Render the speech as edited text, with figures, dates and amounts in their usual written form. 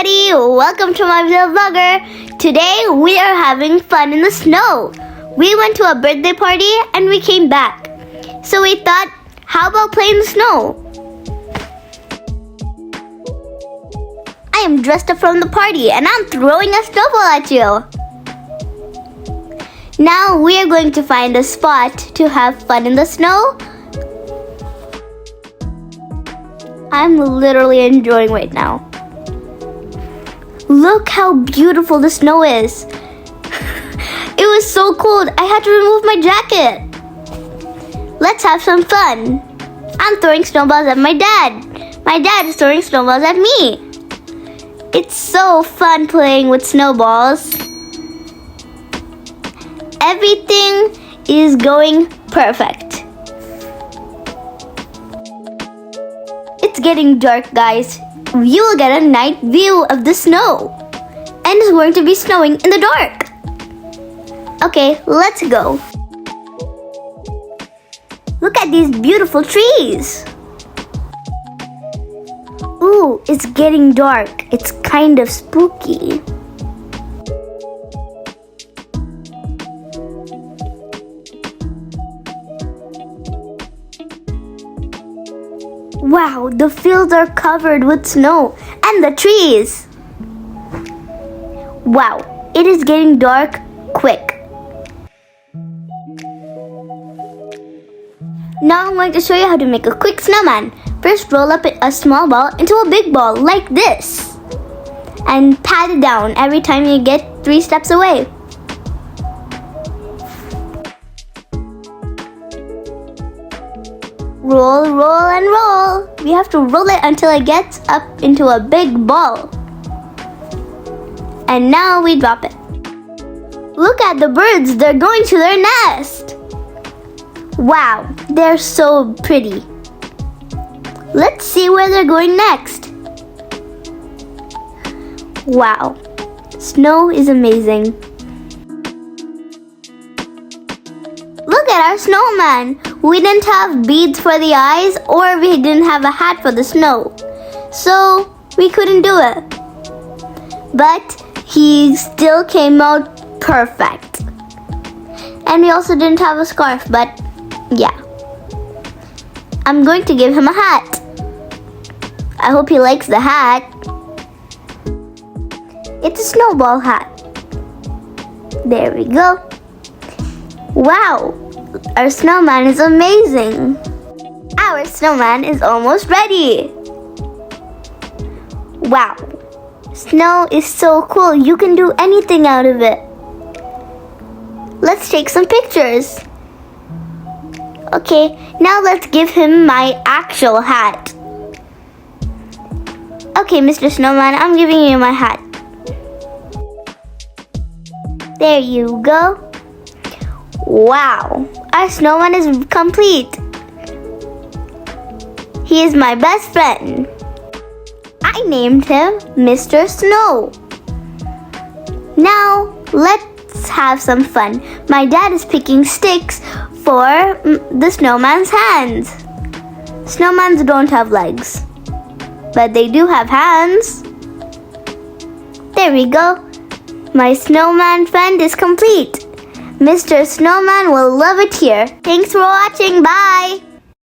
everybody, welcome to my little vlogger. Today we are having fun in the snow. We went to a birthday party and we came back. So we thought, how about playing in the snow? I am dressed up from the party and I'm throwing a snowball at you. Now we are going to find a spot to have fun in the snow. I'm literally enjoying right now. Look how beautiful the snow is. It was so cold, I had to remove my jacket. Let's have some fun. I'm throwing snowballs at my dad. My dad is throwing snowballs at me. It's so fun playing with snowballs. Everything is going perfect. It's getting dark, guys. You will get a night view of the snow. And it's going to be snowing in the dark. Okay, let's go. Look at these beautiful trees. Ooh, it's getting dark. It's kind of spooky. Wow, the fields are covered with snow and the trees. Wow, it is getting dark quick. Now I'm going to show you how to make a quick snowman. First, roll up a small ball into a big ball like this. And pat it down every time you get 3 steps away. Roll, roll, and roll. We have to roll it until it gets up into a big ball. And now we drop it. Look at the birds, they're going to their nest. Wow, they're so pretty. Let's see where they're going next. Wow, snow is amazing. Look at our snowman. We didn't have beads for the eyes or we didn't have a hat for the snow. So we couldn't do it. But he still came out perfect. And we also didn't have a scarf, but yeah. I'm going to give him a hat. I hope he likes the hat. It's a snowball hat. There we go. Wow, our snowman is amazing. Our snowman is almost ready. Wow, snow is so cool. You can do anything out of it. Let's take some pictures. Okay, now let's give him my actual hat. Okay, Mr. Snowman, I'm giving you my hat. There you go. Wow, our snowman is complete. He is my best friend. I named him Mr. Snow. Now, let's have some fun. My dad is picking sticks for the snowman's hands. Snowmans don't have legs, but they do have hands. There we go. My snowman friend is complete. Mr. Snowman will love it here. Thanks for watching. Bye!